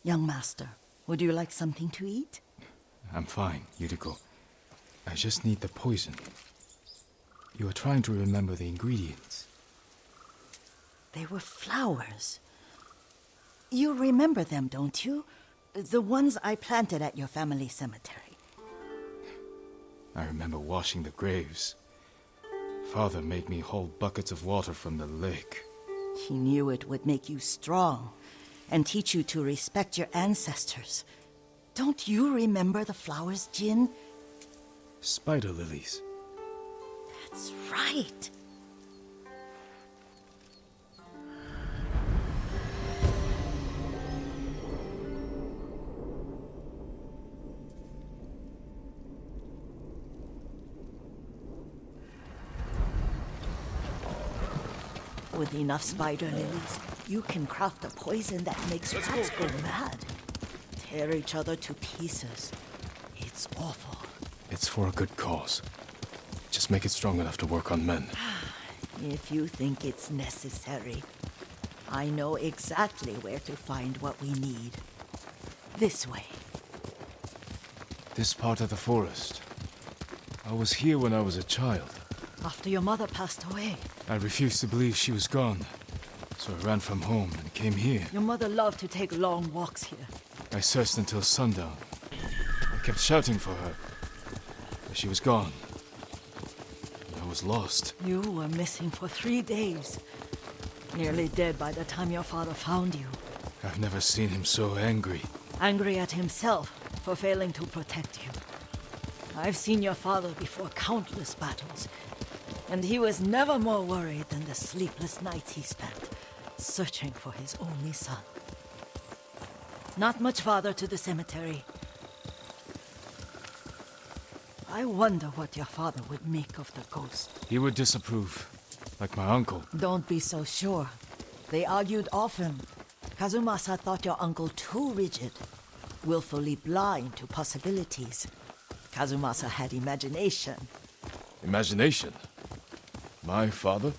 Young master, would you like something to eat? I'm fine, Yuriko. I just need the poison. You are trying to remember the ingredients. They were flowers. You remember them, don't you? The ones I planted at your family cemetery. I remember washing the graves. Father made me hold buckets of water from the lake. He knew it would make you strong and teach you to respect your ancestors. Don't you remember the flowers, Jin? Spider lilies. That's right. With enough spider lilies, you can craft a poison that makes rats go mad. Tear each other to pieces. It's awful. It's for a good cause. Just make it strong enough to work on men. If you think it's necessary, I know exactly where to find what we need. This way. This part of the forest. I was here when I was a child. After your mother passed away. I refused to believe she was gone. So I ran from home and came here. Your mother loved to take long walks here. I searched until sundown. I kept shouting for her. But she was gone. I was lost. You were missing for 3 days. Nearly dead by the time your father found you. I've never seen him so angry. Angry at himself for failing to protect you. I've seen your father before countless battles, and he was never more worried than the sleepless nights he spent searching for his only son. Not much farther to the cemetery. I wonder what your father would make of the ghost. He would disapprove, like my uncle. Don't be so sure. They argued often. Kazumasa thought your uncle too rigid, willfully blind to possibilities. Kazumasa had imagination. Imagination? My father?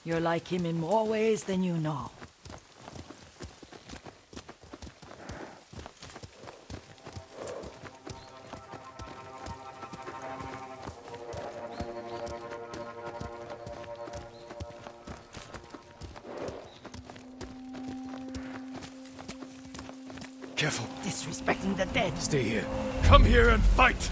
You're like him in more ways than you know. Careful. Disrespecting the dead. Stay here. Come here and fight!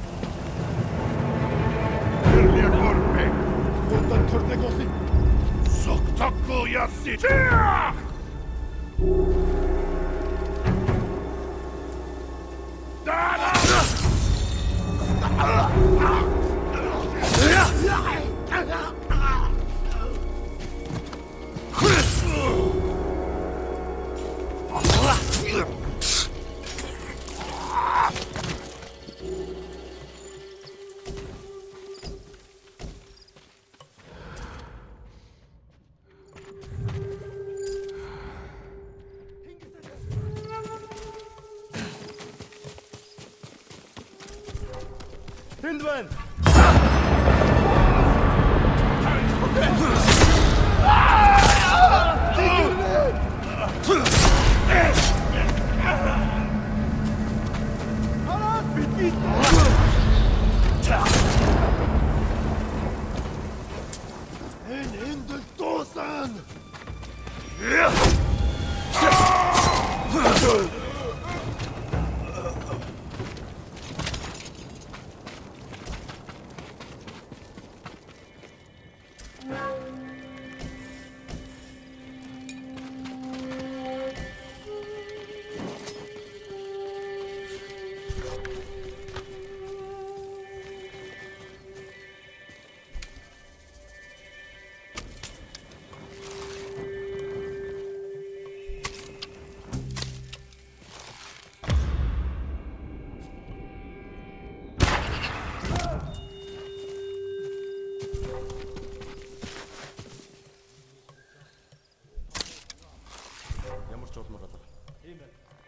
Hindman!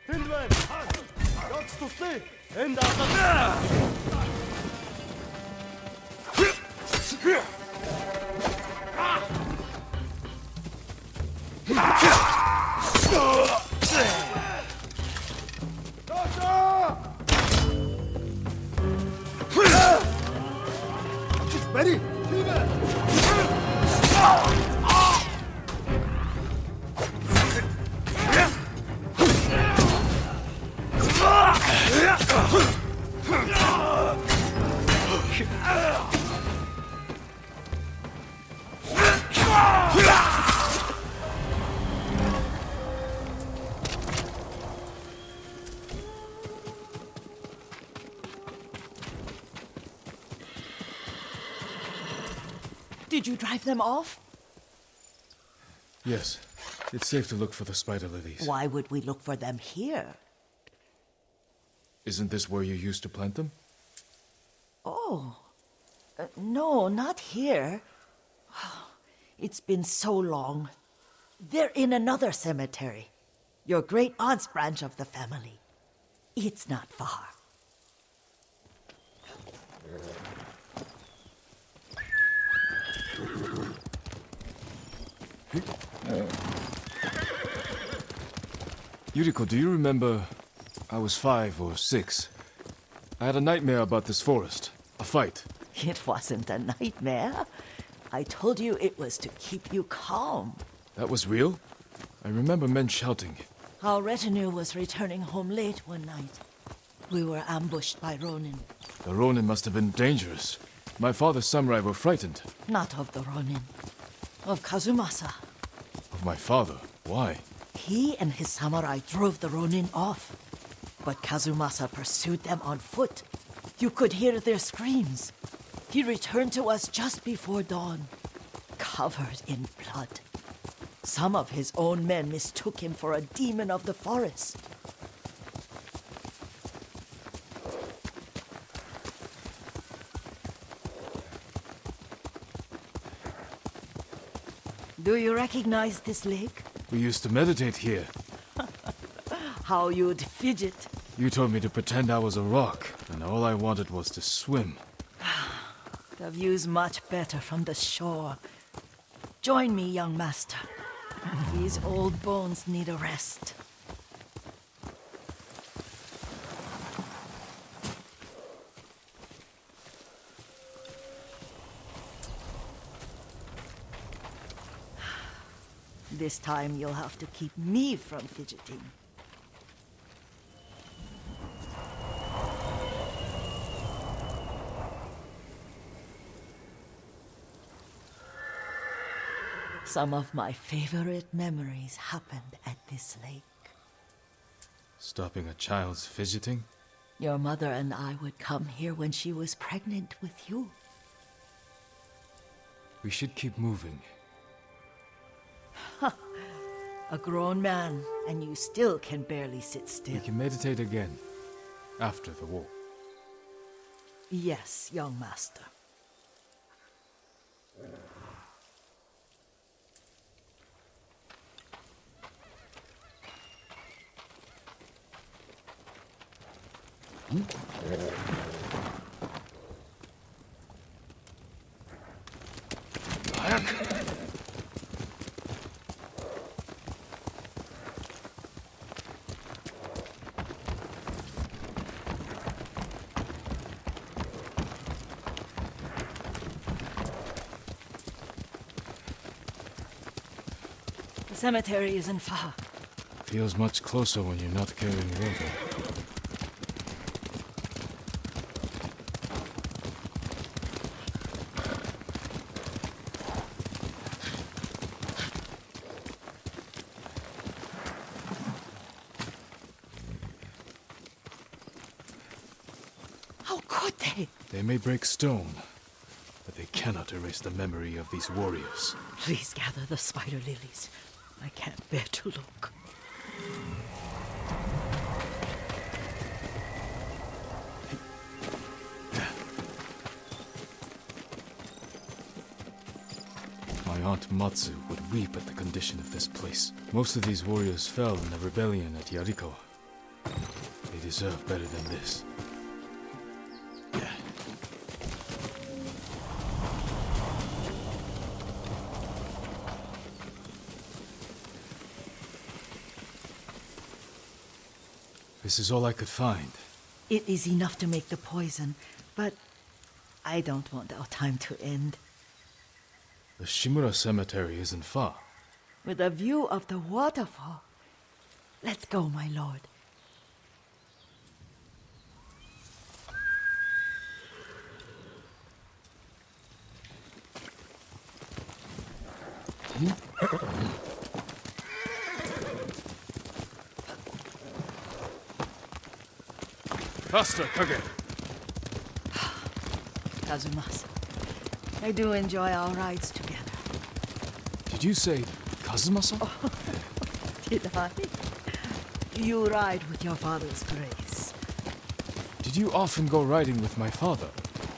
Hindman! Got to stay! End up! Did you drive them off? Yes. It's safe to look for the spider lilies. Why would we look for them here? Isn't this where you used to plant them? Oh. No, not here. It's been so long. They're in another cemetery. Your great aunt's branch of the family. It's not far. Yuriko, do you remember? I was 5 or 6. I had a nightmare about this forest. A fight. It wasn't a nightmare. I told you it was to keep you calm. That was real? I remember men shouting. Our retinue was returning home late one night. We were ambushed by Ronin. The Ronin must have been dangerous. My father's samurai were frightened. Not of the Ronin. Of Kazumasa. Of my father? Why? He and his samurai drove the Ronin off. But Kazumasa pursued them on foot. You could hear their screams. He returned to us just before dawn, covered in blood. Some of his own men mistook him for a demon of the forest. Do you recognize this lake? We used to meditate here. How you'd fidget. You told me to pretend I was a rock, and all I wanted was to swim. The view's much better from the shore. Join me, young master. These old bones need a rest. This time you'll have to keep me from fidgeting. Some of my favorite memories happened at this lake. Stopping a child's fidgeting? Your mother and I would come here when she was pregnant with you. We should keep moving. A grown man, and you still can barely sit We still. can meditate again. After the war. Yes, young master. The cemetery isn't far. Feels much closer when you're not carrying water. How could they? They may break stone, but they cannot erase the memory of these warriors. Please gather the spider lilies. I can't bear to look. My aunt Matsu would weep at the condition of this place. Most of these warriors fell in the rebellion at Yariko. They deserve better than this. This is all I could find. It is enough to make the poison, but I don't want our time to end. The Shimura Cemetery isn't far. With a view of the waterfall. Let's go, my lord. Faster, Kage! Kazumasa, I do enjoy our rides together. Did you say Kazumasa? Did I? You ride with your father's grace. Did you often go riding with my father?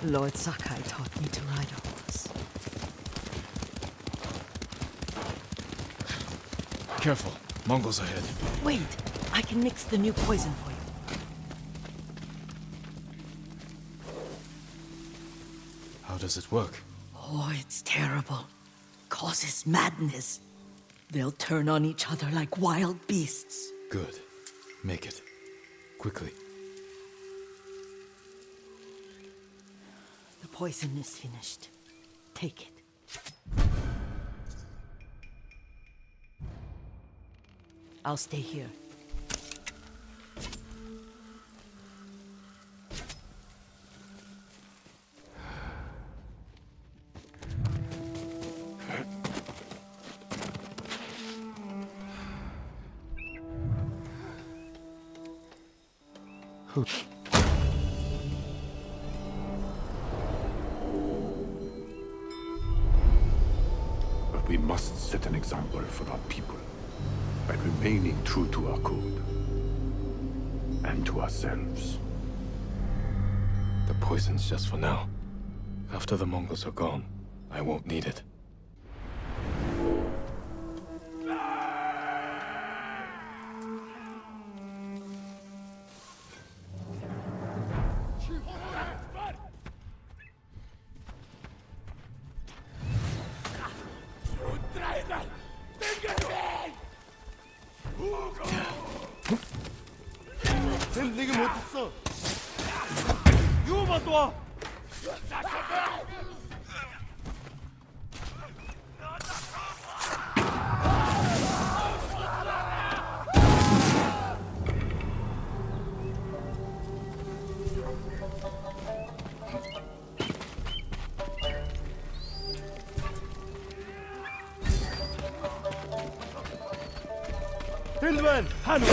Lord Sakai taught me to ride a horse. Careful, Mongols ahead. Wait, I can mix the new poison for you. How does it work? Oh, it's terrible. Causes madness. They'll turn on each other like wild beasts. Good. Make it. Quickly. The poison is finished. Take it. I'll stay here. But we must set an example for our people by remaining true to our code and to ourselves. The poison's just for now. After the Mongols are gone, I won't need it. 쟨 내게 못 있어. 유만 도와. 힐드맨 한우.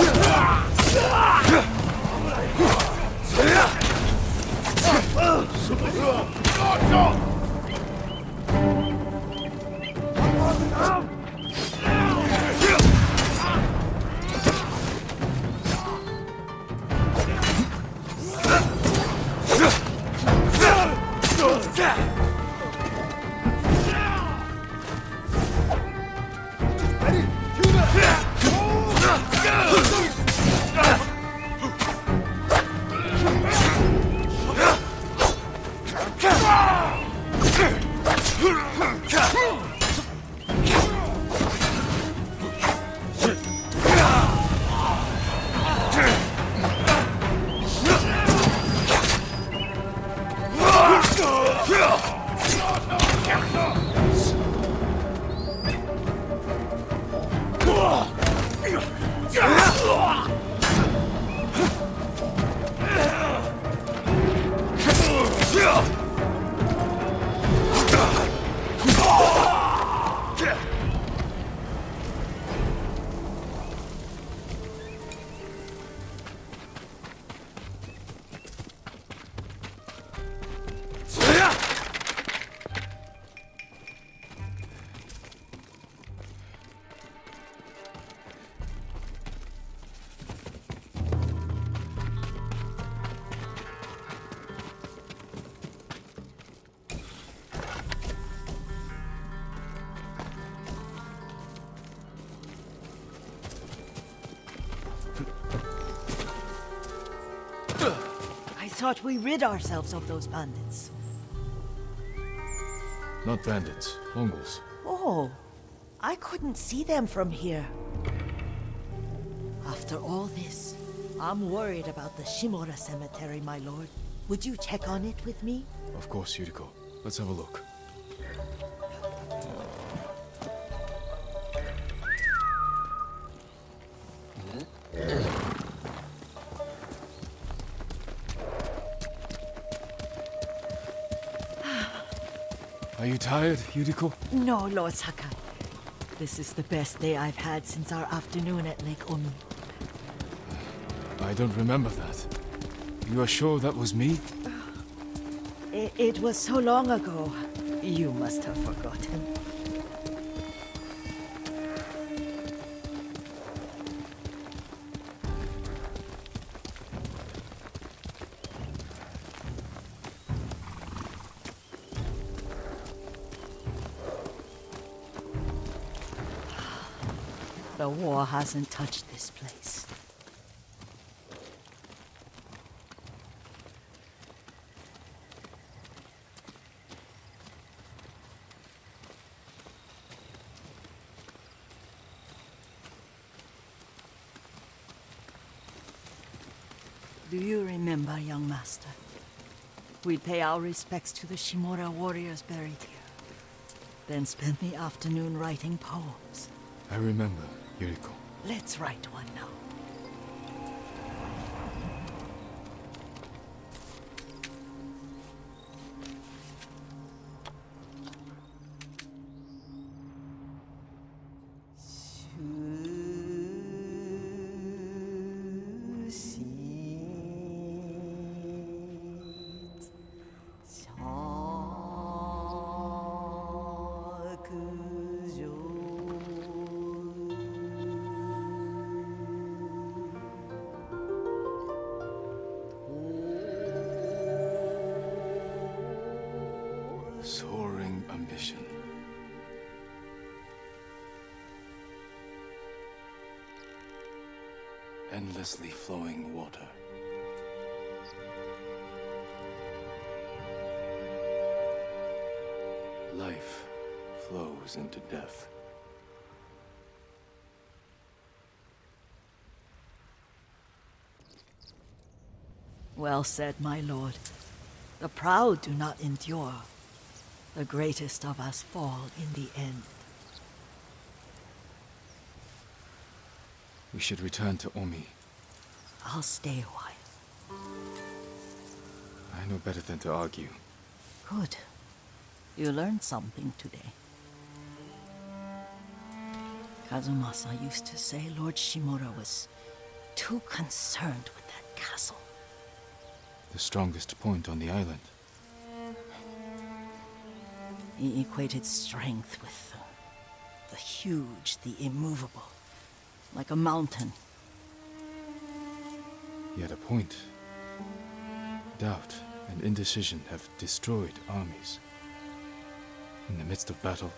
I thought we rid ourselves of those bandits. Not bandits, Mongols. Oh, I couldn't see them from here. After all this, I'm worried about the Shimura cemetery, my lord. Would you check on it with me? Of course, Yuriko. Let's have a look. Are you tired, Yuriko? No, Lord Sakai. This is the best day I've had since our afternoon at Lake Omi. I don't remember that. You are sure that was me? It was so long ago. You must have forgotten. The war hasn't touched this place. Do you remember, young master? We'd pay our respects to the Shimura warriors buried here, then spend the afternoon writing poems. I remember, Yuriko. Let's write one now. Soaring ambition. Endlessly flowing water. Life flows into death. Well said, my lord. The proud do not endure. The greatest of us fall in the end. We should return to Omi. I'll stay a while. I know better than to argue. Good. You learned something today. Kazumasa used to say Lord Shimura was too concerned with that castle. The strongest point on the island. He equated strength with the huge, the immovable, like a mountain. He had a point. Doubt and indecision have destroyed armies. In the midst of battle,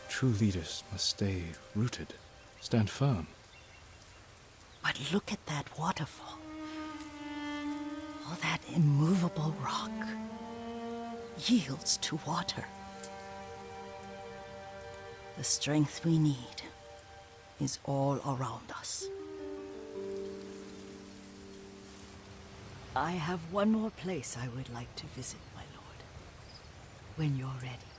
true leaders must stay rooted, stand firm. But look at that waterfall. All that immovable rock yields to water. The strength we need is all around us. I have one more place I would like to visit, my lord. When you're ready.